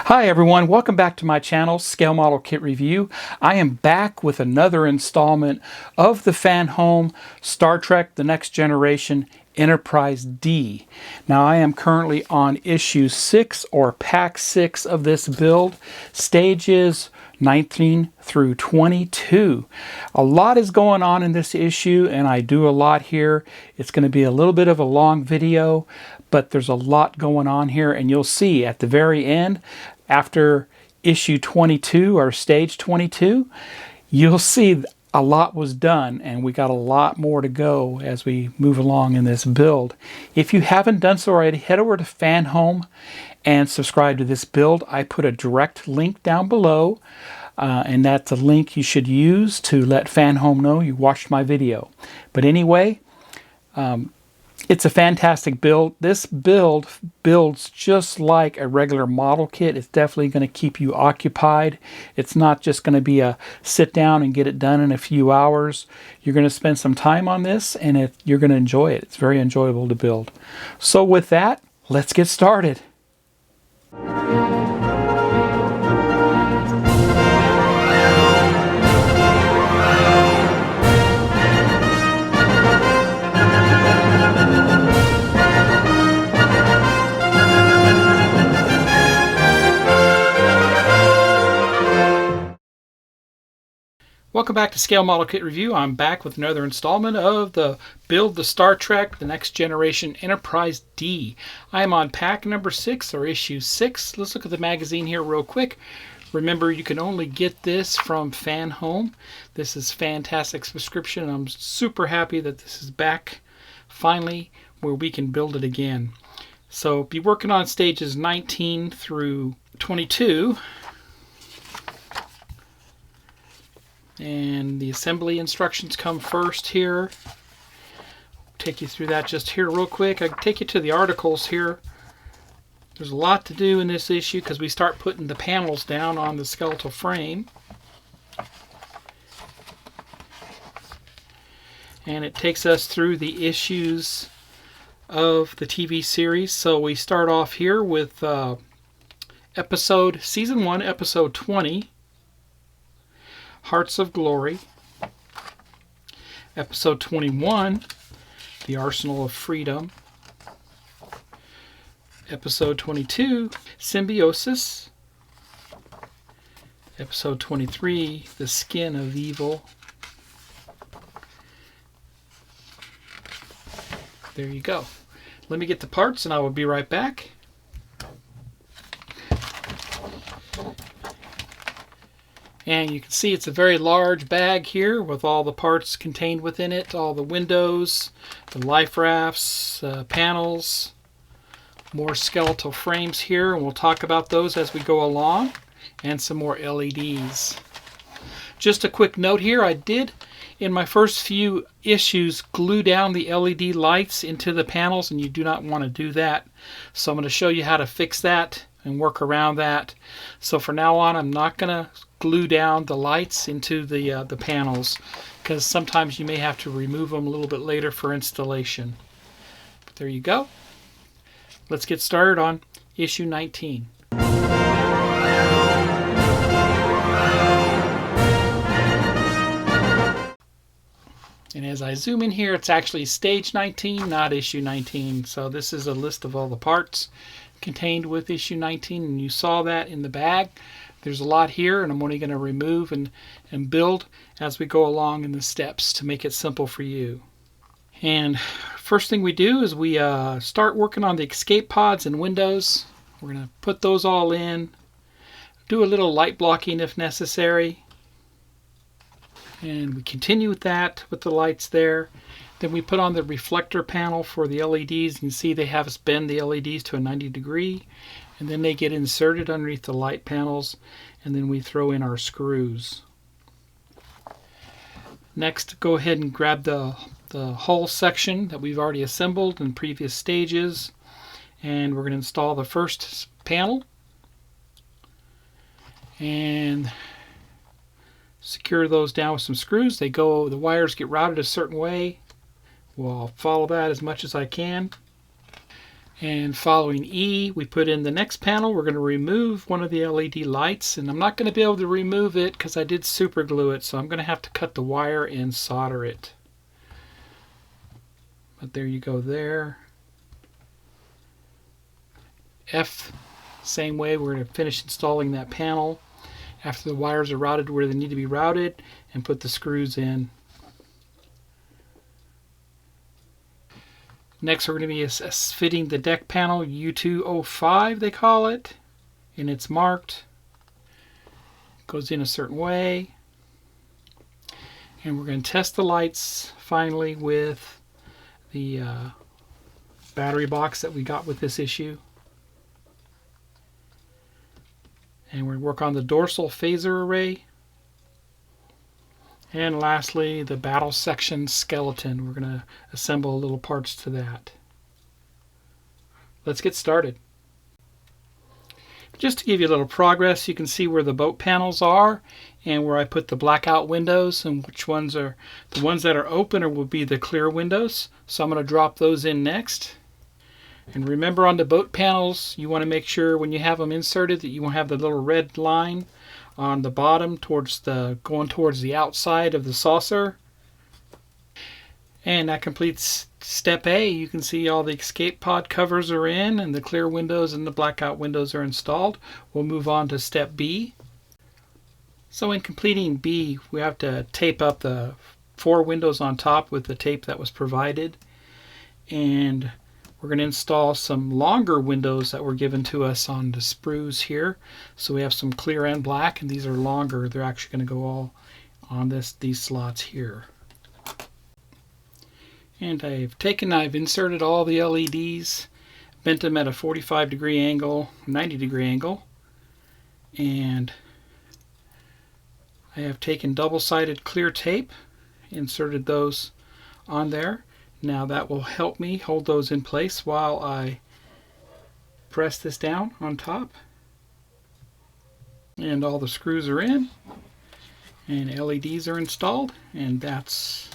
Hi everyone, welcome back to my channel, Scale Model Kit Review. I am back with another installment of the FanHome Star Trek The Next Generation Enterprise D. Now I am currently on issue 6 or pack 6 of this build, stages 19 through 22. A lot is going on in this issue and I do a lot here. It's going to be a little bit of a long video, but there's a lot going on here, and you'll see at the very end, after issue 22 or stage 22, you'll see a lot was done and we got a lot more to go as we move along in this build. If you haven't done so already, head over to FanHome and subscribe to this build. I put a direct link down below and that's a link you should use to let FanHome know you watched my video. But anyway, it's a fantastic build. This build builds just like a regular model kit. It's definitely going to keep you occupied. It's not just going to be a sit down and get it done in a few hours. You're going to spend some time on this and you're going to enjoy it. It's very enjoyable to build. So with that, let's get started. Welcome back to Scale Model Kit Review. I'm back with another installment of the Build the Star Trek The Next Generation Enterprise D. I am on pack number 6 or issue 6. Let's look at the magazine here real quick. Remember, you can only get this from FanHome. This is fantastic subscription. I'm super happy that this is back finally where we can build it again. So be working on stages 19 through 22. And the assembly instructions come first here. Take you through that just here real quick. I can take you to the articles here. There's a lot to do in this issue because we start putting the panels down on the skeletal frame. And it takes us through the issues of the TV series. So we start off here with Season 1, Episode 20. Hearts of Glory. Episode 21, The Arsenal of Freedom. Episode 22, Symbiosis. Episode 23, The Skin of Evil. There you go. Let me get the parts and I will be right back. And you can see it's a very large bag here with all the parts contained within it, all the windows, the life rafts, panels, more skeletal frames here, and we'll talk about those as we go along, and some more LEDs. Just a quick note here, I did in my first few issues glue down the LED lights into the panels, and you do not want to do that. So I'm going to show you how to fix that and work around that. So for now on, I'm not going to glue down the lights into the panels because sometimes you may have to remove them a little bit later for installation. But there you go. Let's get started on issue 19. And as I zoom in here, it's actually stage 19, not issue 19. So this is a list of all the parts contained with issue 19, and you saw that in the bag. There's a lot here, and I'm only going to remove and build as we go along in the steps to make it simple for you. And first thing we do is we start working on the escape pods and windows. We're going to put those all in, do a little light blocking if necessary. And we continue with that with the lights there. Then we put on the reflector panel for the LEDs. You can see they have us bend the LEDs to a 90 degree. And then they get inserted underneath the light panels. And then we throw in our screws. Next, go ahead and grab the hull section that we've already assembled in previous stages. And we're going to install the first panel. And secure those down with some screws. The wires get routed a certain way. Well, I'll follow that as much as I can. And following E, we put in the next panel. We're going to remove one of the LED lights, and I'm not going to be able to remove it because I did super glue it, so I'm going to have to cut the wire and solder it. But there you go there. F, same way, we're going to finish installing that panel after the wires are routed where they need to be routed and put the screws in. Next, we're going to be fitting the deck panel U205, they call it, and it's marked. Goes in a certain way. And we're going to test the lights finally with the battery box that we got with this issue. And we're going to work on the dorsal phaser array. And lastly, the battle section skeleton. We're going to assemble little parts to that. Let's get started. Just to give you a little progress, you can see where the boat panels are and where I put the blackout windows and which ones are the ones that are open or will be the clear windows. So I'm going to drop those in next. And remember, on the boat panels, you want to make sure when you have them inserted that you won't have the little red line on the bottom going towards the outside of the saucer. And that completes step A. You can see all the escape pod covers are in and the clear windows and the blackout windows are installed. We'll move on to step B. So in completing B, we have to tape up the 4 windows on top with the tape that was provided. And we're going to install some longer windows that were given to us on the sprues here. So we have some clear and black, and these are longer. They're actually going to go all on these slots here. And I've inserted all the LEDs, bent them at a 45-degree angle, 90-degree angle, and I have taken double-sided clear tape, inserted those on there. Now that will help me hold those in place while I press this down on top. And all the screws are in and LEDs are installed, and that's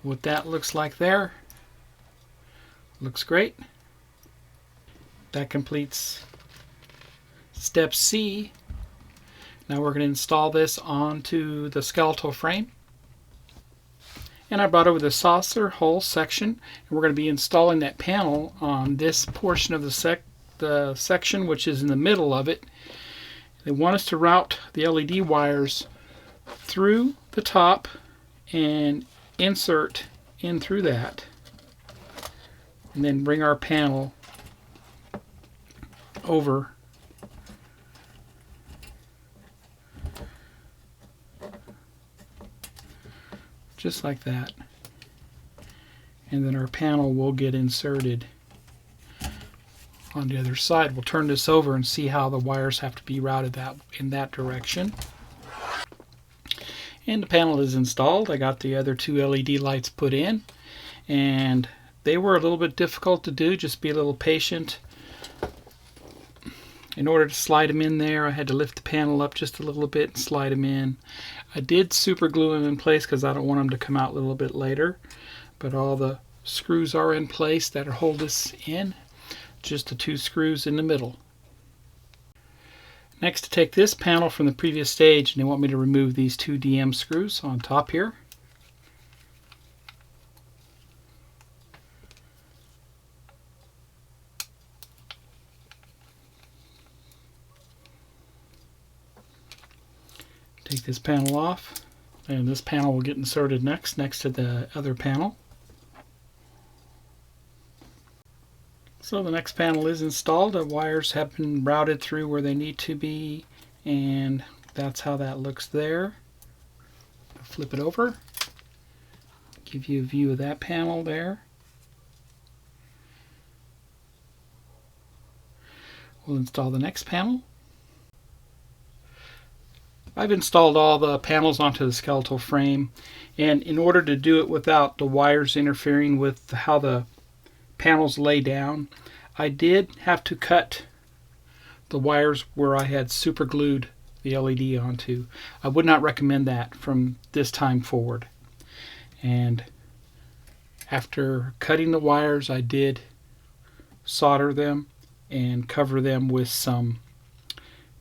what that looks like there. Looks great. That completes step C. Now we're going to install this onto the skeletal frame. And I brought over the saucer hull section, and we're going to be installing that panel on this portion of the section, which is in the middle of it. They want us to route the LED wires through the top and insert in through that, and then bring our panel over just like that, and then our panel will get inserted on the other side. We'll turn this over and see how the wires have to be routed in that direction. And the panel is installed. I got the other 2 LED lights put in, and they were a little bit difficult to do. Just be a little patient. In order to slide them in there, I had to lift the panel up just a little bit and slide them in. I did super glue them in place because I don't want them to come out a little bit later. But all the screws are in place that hold this in. Just the 2 screws in the middle. Next, to take this panel from the previous stage, and they want me to remove these 2 DM screws on top here. Take this panel off, and this panel will get inserted next to the other panel. So the next panel is installed. The wires have been routed through where they need to be, and that's how that looks there. Flip it over, give you a view of that panel there. We'll install the next panel. I've installed all the panels onto the skeletal frame, and in order to do it without the wires interfering with how the panels lay down, I did have to cut the wires where I had super glued the LED onto. I would not recommend that from this time forward. And after cutting the wires, I did solder them and cover them with some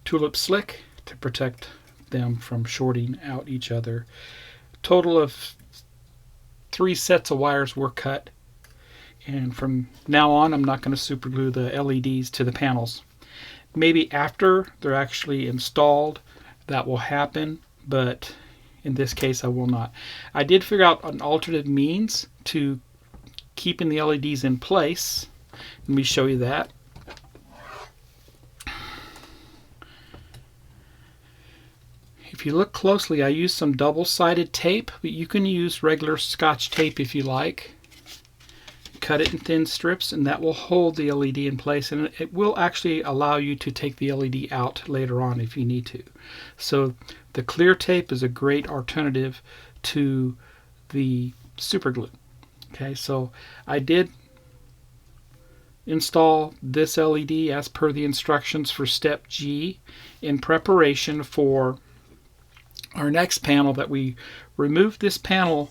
tulip slick to protect them from shorting out each other. Total of 3 sets of wires were cut, and from now on I'm not going to super glue the LEDs to the panels. Maybe after they're actually installed that will happen, but in this case I will not. I did figure out an alternate means to keeping the LEDs in place. Let me show you that. If you look closely, I used some double-sided tape, but you can use regular Scotch tape if you like. Cut it in thin strips, and that will hold the LED in place, and it will actually allow you to take the LED out later on if you need to. So the clear tape is a great alternative to the super glue. Okay, so I did install this LED as per the instructions for step G in preparation for our next panel, that we removed this panel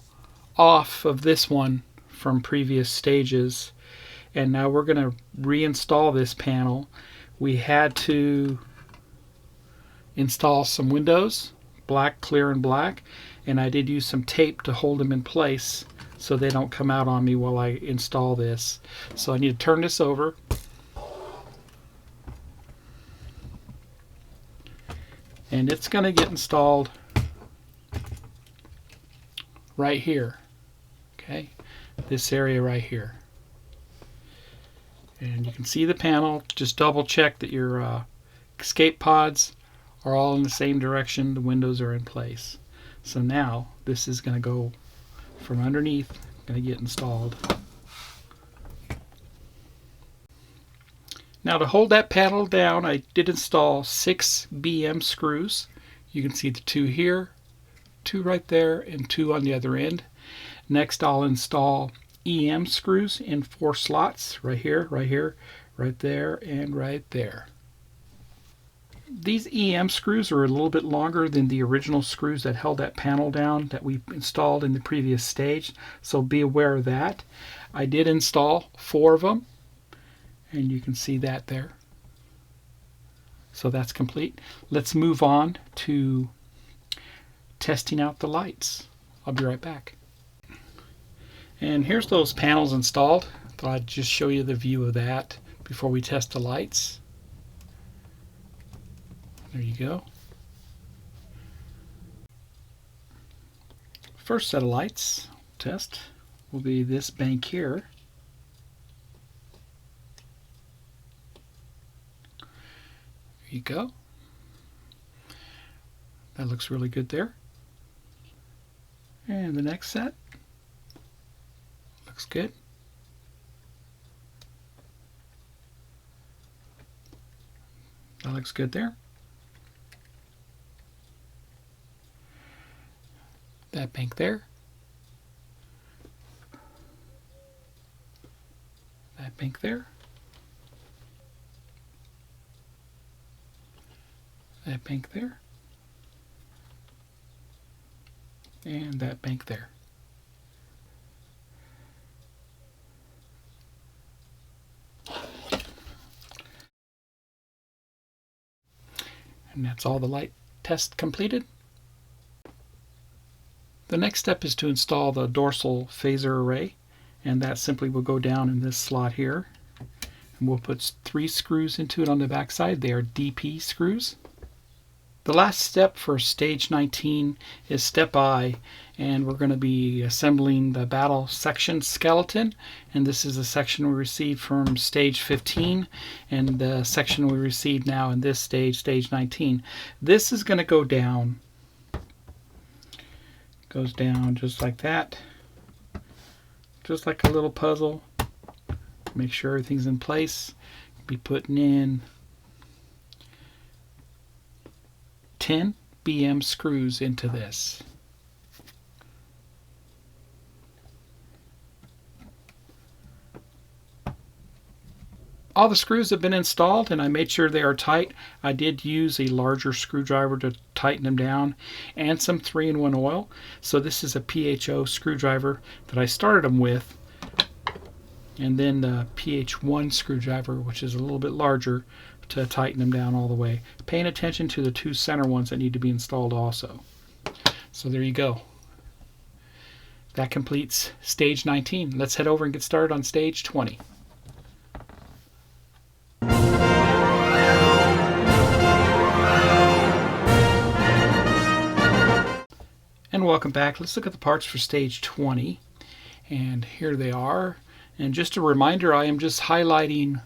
off of this one from previous stages, and now we're going to reinstall this panel. We had to install some windows, black, clear, and black, and I did use some tape to hold them in place so they don't come out on me while I install this. So I need to turn this over. And it's going to get installed right here. Okay, this area right here. And you can see the panel. Just double check that your escape pods are all in the same direction. The windows are in place. So now this is going to go from underneath, going to get installed. Now to hold that panel down, I did install 6 BM screws. You can see the 2 here, 2 right there, and 2 on the other end. Next I'll install EM screws in 4 slots, right here, right there, and right there. These EM screws are a little bit longer than the original screws that held that panel down that we installed in the previous stage, so be aware of that. I did install 4 of them, and you can see that there. So that's complete. Let's move on to testing out the lights. I'll be right back. And here's those panels installed. Thought I'd just show you the view of that before we test the lights. There you go. First set of lights test will be this bank here. There you go. That looks really good there. And the next set looks good. That looks good there. That bank there. That bank there. That bank there. And that bank there. And that's all the light test completed. The next step is to install the dorsal phaser array, and that simply will go down in this slot here. And we'll put 3 screws into it on the back side. They are DP screws. The last step for stage 19 is step I, and we're going to be assembling the battle section skeleton, and this is a section we received from stage 15 and the section we received now in this stage, stage 19. This is going to go down. Goes down just like that, just like a little puzzle. Make sure everything's in place. Be putting in 10 BM screws into this. All the screws have been installed, and I made sure they are tight. I did use a larger screwdriver to tighten them down, and some 3-in-1 oil. So this is a PHO screwdriver that I started them with. and then the PH1 screwdriver, which is a little bit larger, to tighten them down all the way. Paying attention to the two center ones that need to be installed also. So there you go. That completes stage 19. Let's head over and get started on stage 20. And welcome back. Let's look at the parts for stage 20. And here they are. And just a reminder, I am just highlighting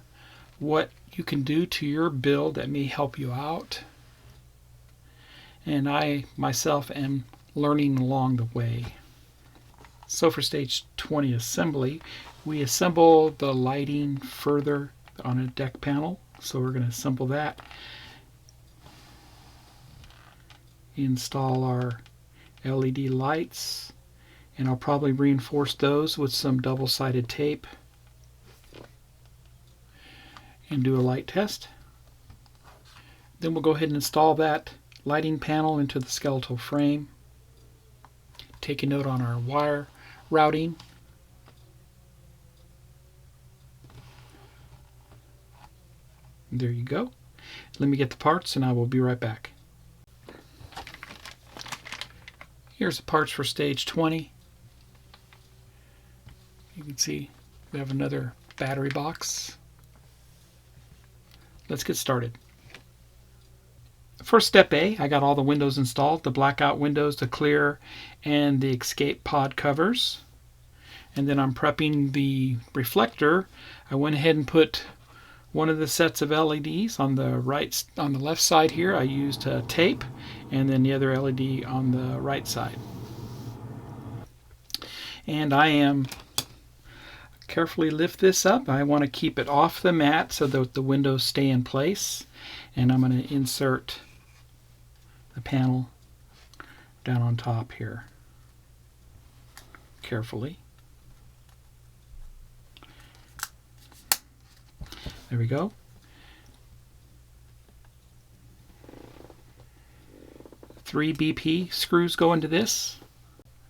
what you can do to your build that may help you out. And I myself am learning along the way. So for stage 20 assembly, we assemble the lighting further on a deck panel. So we're going to assemble that. Install our LED lights, and I'll probably reinforce those with some double-sided tape and do a light test. Then we'll go ahead and install that lighting panel into the skeletal frame. Take a note on our wire routing. There you go. Let me get the parts and I will be right back. Here's the parts for stage 20. You can see we have another battery box. Let's get started. For step A, I got all the windows installed, the blackout windows, the clear, and the escape pod covers. And then I'm prepping the reflector. I went ahead and put one of the sets of LEDs on the left side here. I used tape, and then the other LED on the right side. And I am carefully lift this up. I want to keep it off the mat so that the windows stay in place. And I'm going to insert the panel down on top here carefully. There we go. 3 BP screws go into this,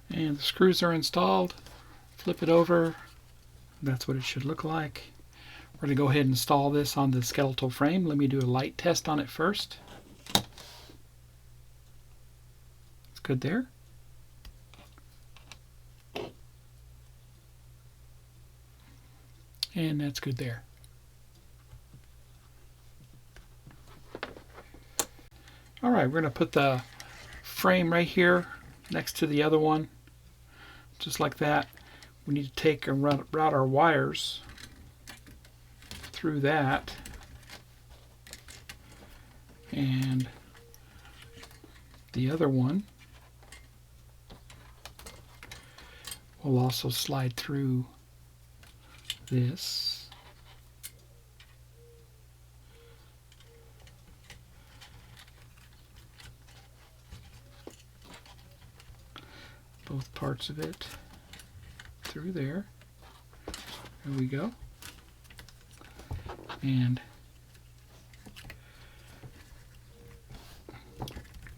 and the screws are installed. Flip it over. That's what it should look like. We're going to go ahead and install this on the skeletal frame. Let me do a light test on it first. It's good there. And that's good there. All right, we're going to put the frame right here next to the other one, just like that. We need to take and route our wires through that, and the other one will also slide through this. Both parts of it through there. There we go. And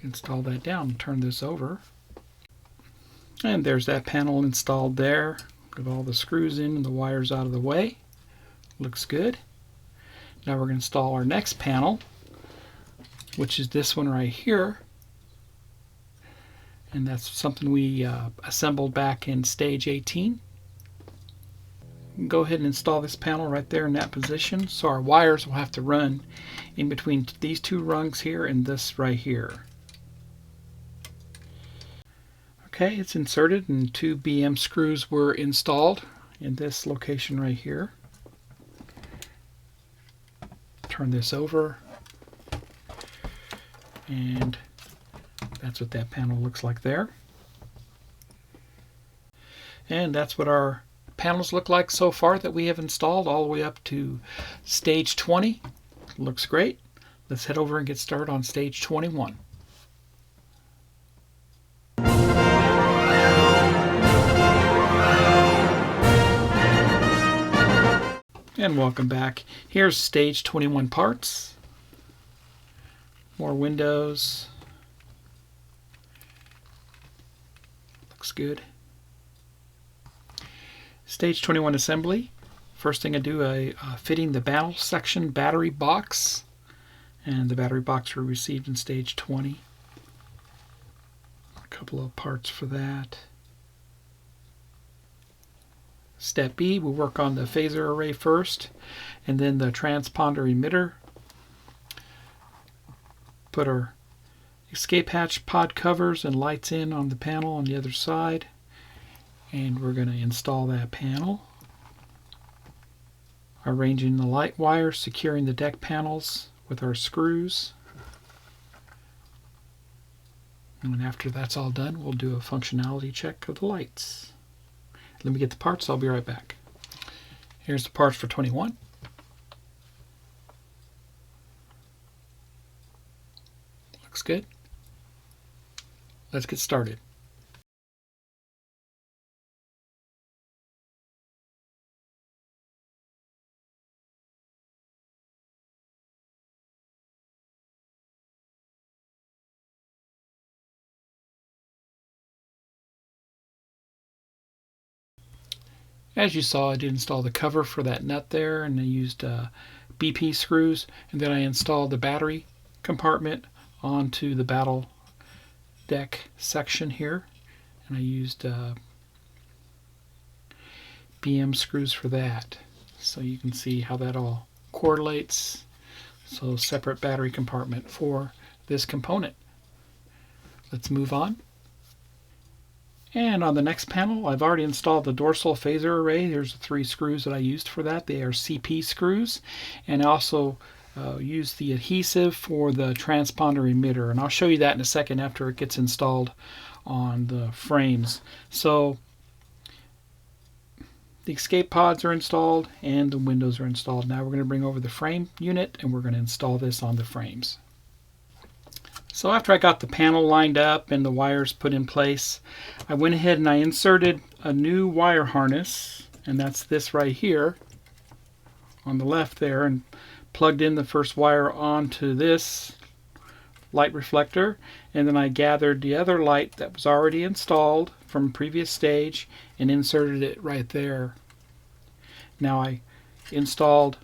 install that down. Turn this over. And there's that panel installed there. Got all the screws in and the wires out of the way. Looks good. Now we're going to install our next panel, which is this one right here. And that's something we assembled back in stage 18. Go ahead and install this panel right there in that position. So our wires will have to run in between these two rungs here and this right here. Okay, it's inserted and 2 BM screws were installed in this location right here. Turn this over, and that's what that panel looks like there. And that's what our panels look like so far that we have installed all the way up to stage 20. Looks great. Let's head over and get started on stage 21. And welcome back. Here's stage 21 parts. More windows. Looks good. Stage 21 assembly. First thing I do, fitting the battle section battery box. And the battery box we received in stage 20. A couple of parts for that. Step B, we'll work on the phaser array first, and then the transponder emitter. Put our escape hatch pod covers and lights in on the panel on the other side, and we're going to install that panel. Arranging the light wires, securing the deck panels with our screws. And after that's all done, we'll do a functionality check of the lights. Let me get the parts, I'll be right back. Here's the parts for 21. Looks good. Let's get started. As you saw, I did install the cover for that nut there, and I used BP screws, and then I installed the battery compartment onto the battle deck section here, and I used BM screws for that, so you can see how that all correlates. So separate battery compartment for this component. Let's move on. And on the next panel, I've already installed the dorsal phaser array. There's the 3 screws that I used for that. They are CP screws. And I also used the adhesive for the transponder emitter. And I'll show you that in a second after it gets installed on the frames. So the escape pods are installed and the windows are installed. Now we're going to bring over the frame unit and we're going to install this on the frames. So after I got the panel lined up and the wires put in place, I went ahead and I inserted a new wire harness, and that's this right here on the left there, and plugged in the first wire onto this light reflector, and then I gathered the other light that was already installed from a previous stage and inserted it right there. Now I installed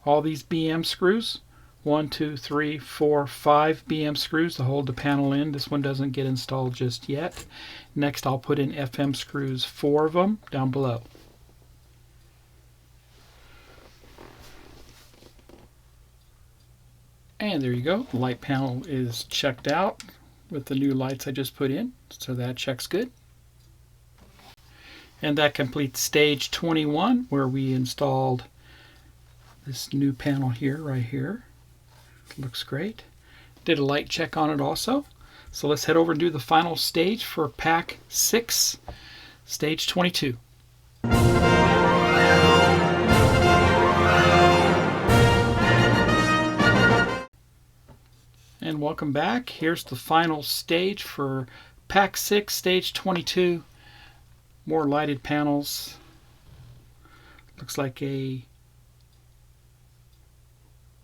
all these BM screws. 1, 2, 3, 4, 5 BM screws to hold the panel in. This one doesn't get installed just yet. Next I'll put in FM screws, 4 of them down below. And there you go. The light panel is checked out with the new lights I just put in, so that checks good. And that completes stage 21, where we installed this new panel here, right here. Looks great. Did a light check on it also. So let's head over and do the final stage for pack 6, stage 22. And welcome back. Here's the final stage for pack 6, stage 22. More lighted panels. Looks like a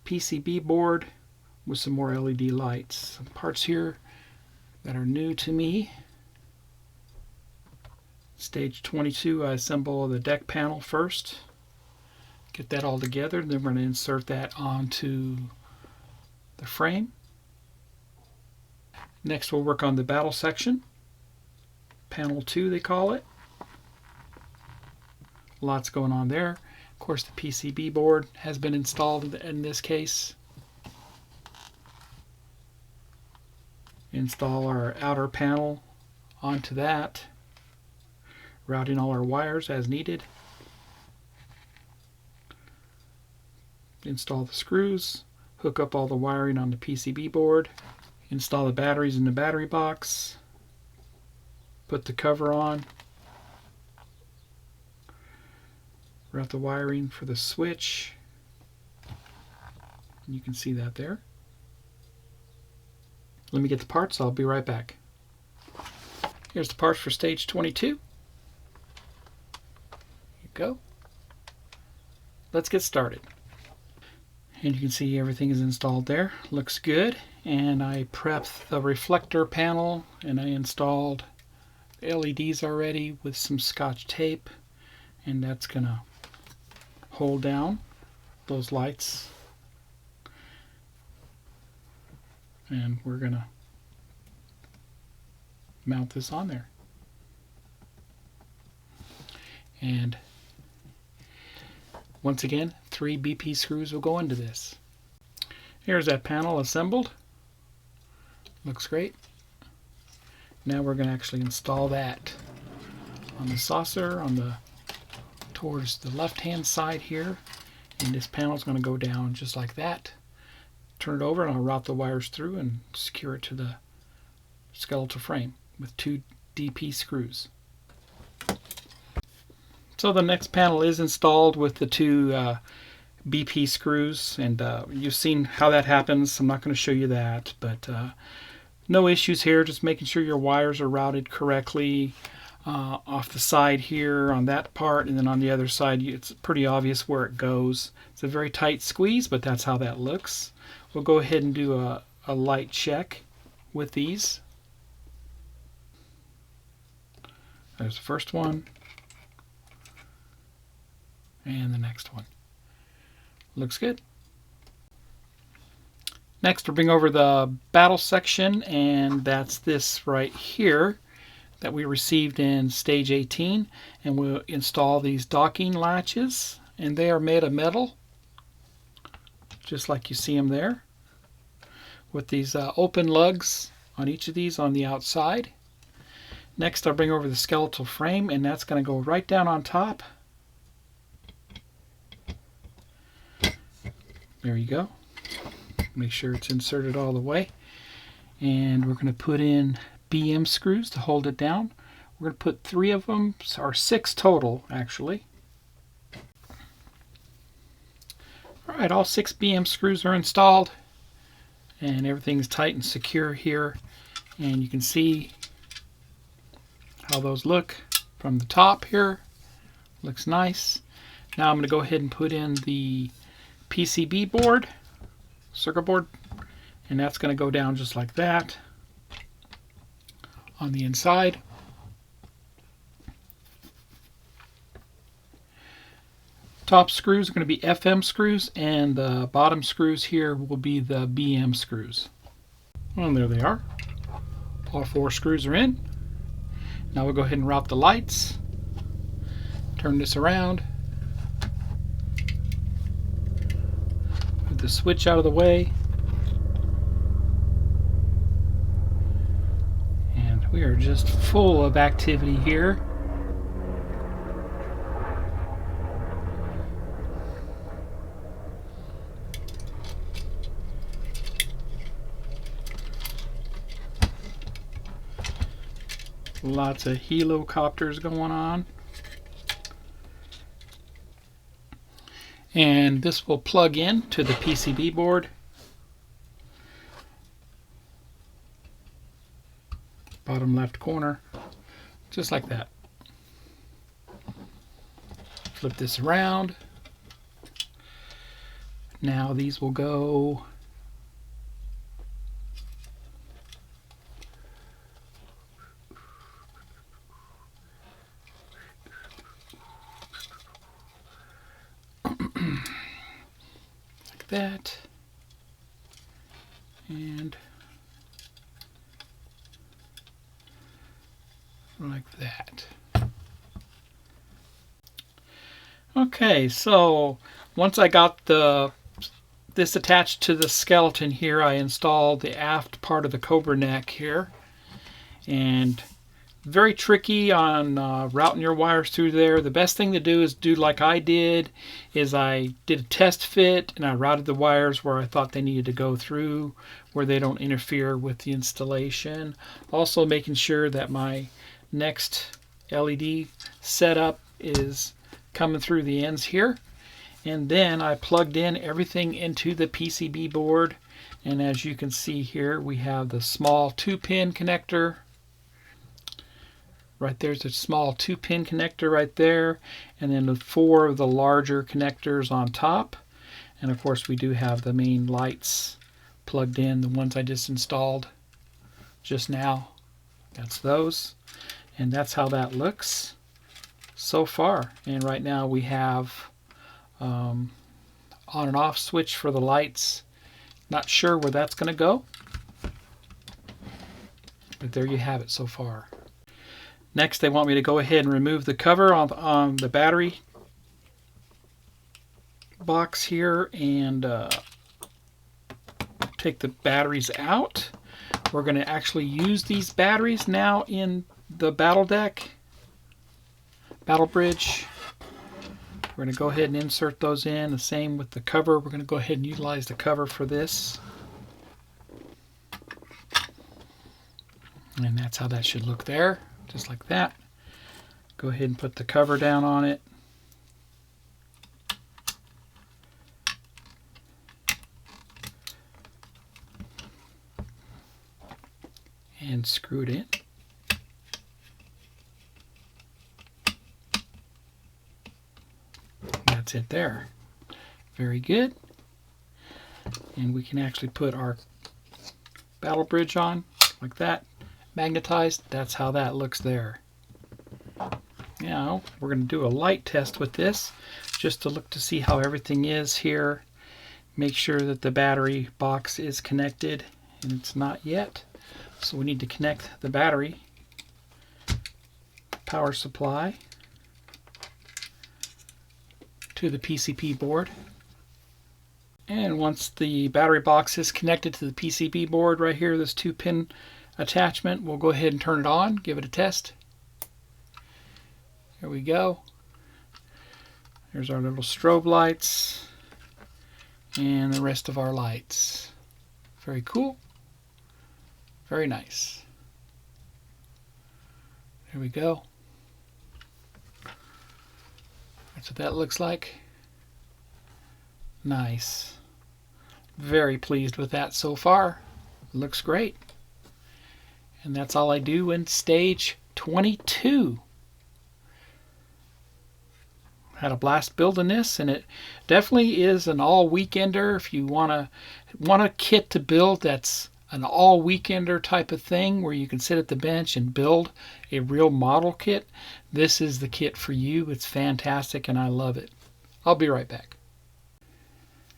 PCB board with some more LED lights. Some parts here that are new to me. Stage 22, I assemble the deck panel first. Get that all together, then we're going to insert that onto the frame. Next we'll work on the battle section. Panel 2 they call it. Lots going on there. Of course, the PCB board has been installed in this case. Install our outer panel onto that, routing all our wires as needed. Install the screws, hook up all the wiring on the PCB board, install the batteries in the battery box, put the cover on, route the wiring for the switch. You can see that there. Let me get the parts, I'll be right back. Here's the parts for stage 22. Here you go. Let's get started. And you can see everything is installed there. Looks good. And I prepped the reflector panel and I installed LEDs already with some Scotch tape. And that's gonna hold down those lights, and we're going to mount this on there. And once again, 3 BP screws will go into this. Here's that panel assembled. Looks great. Now we're going to actually install that on the saucer towards the left hand side here, and this panel is going to go down just like that. Turn it over and I'll route the wires through and secure it to the skeletal frame with 2 DP screws. So the next panel is installed with the 2 BP screws, and you've seen how that happens. I'm not going to show you that, but no issues here. Just making sure your wires are routed correctly off the side here on that part, and then on the other side it's pretty obvious where it goes. It's a very tight squeeze, but that's how that looks. We'll go ahead and do a light check with these. There's the first one, and the next one. Looks good. Next, we'll bring over the battle section, and that's this right here that we received in stage 18, and we'll install these docking latches, and they are made of metal, just like you see them there, with these open lugs on each of these on the outside. Next, I'll bring over the skeletal frame, and that's going to go right down on top. There you go. Make sure it's inserted all the way. And we're going to put in BM screws to hold it down. We're going to put 3 of them, or 6 total actually. Alright, all 6 BM screws are installed, and everything's tight and secure here. And you can see how those look from the top here. Looks nice. Now I'm going to go ahead and put in the PCB board, circuit board, and that's going to go down just like that on the inside. Top screws are going to be FM screws, and the bottom screws here will be the BM screws. Well, there they are. All 4 screws are in. Now we'll go ahead and route the lights. Turn this around. Put the switch out of the way. And we are just full of activity here. Lots of helicopters going on. And this will plug in to the PCB board. Bottom left corner, just like that. Flip this around. Now these will go like that, and like that. Okay, so once I got this attached to the skeleton here, I installed the aft part of the Cobra neck here, and very tricky on routing your wires through there. The best thing to do is do like I did, is I did a test fit and I routed the wires where I thought they needed to go through, where they don't interfere with the installation. Also making sure that my next LED setup is coming through the ends here. And then I plugged in everything into the PCB board, and as you can see here, we have the small 2-pin connector. Right there's a small 2-pin connector right there, and then the 4 of the larger connectors on top. And of course we do have the main lights plugged in, the ones I just installed just now. That's those, and that's how that looks so far. And right now we have on and off switch for the lights. Not sure where that's going to go, but there you have it so far. Next, they want me to go ahead and remove the cover on the battery box here and take the batteries out. We're going to actually use these batteries now in the battle deck, battle bridge. We're going to go ahead and insert those in. The same with the cover. We're going to go ahead and utilize the cover for this. And that's how that should look there, just like that. Go ahead and put the cover down on it. And screw it in. That's it there. Very good. And we can actually put our battle bridge on like that, magnetized. That's how that looks there. Now we're going to do a light test with this just to look to see how everything is here. Make sure that the battery box is connected, and it's not yet. So we need to connect the battery power supply to the PCB board. And once the battery box is connected to the PCB board right here, this 2-pin attachment, we'll go ahead and turn it on, give it a test. There we go. There's our little strobe lights and the rest of our lights. Very cool. Very nice. There we go. That's what that looks like. Nice. Very pleased with that so far. Looks great. And that's all I do in stage 22. Had a blast building this, and it definitely is an all-weekender. If you want a kit to build that's an all-weekender type of thing where you can sit at the bench and build a real model kit, this is the kit for you. It's fantastic and I love it. I'll be right back.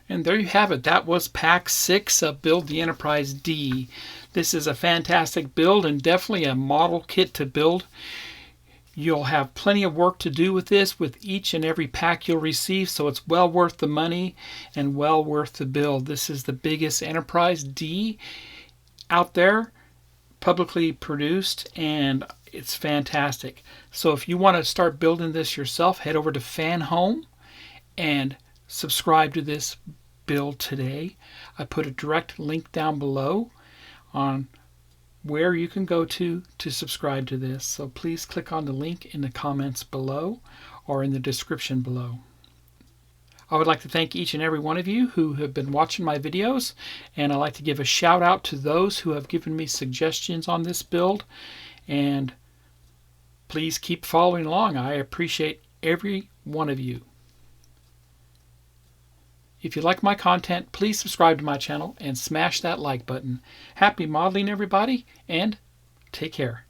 And there you have it. That was pack 6 of Build the Enterprise D. This is a fantastic build and definitely a model kit to build. You'll have plenty of work to do with this with each and every pack you'll receive, so it's well worth the money and well worth the build. This is the biggest Enterprise D out there, publicly produced, and it's fantastic. So if you want to start building this yourself, head over to FanHome and subscribe to this build today. I put a direct link down below on where you can go to subscribe to this. So please click on the link in the comments below or in the description below. I would like to thank each and every one of you who have been watching my videos, and I'd like to give a shout out to those who have given me suggestions on this build, and please keep following along. I appreciate every one of you. If you like my content, please subscribe to my channel and smash that like button. Happy modeling, everybody, and take care.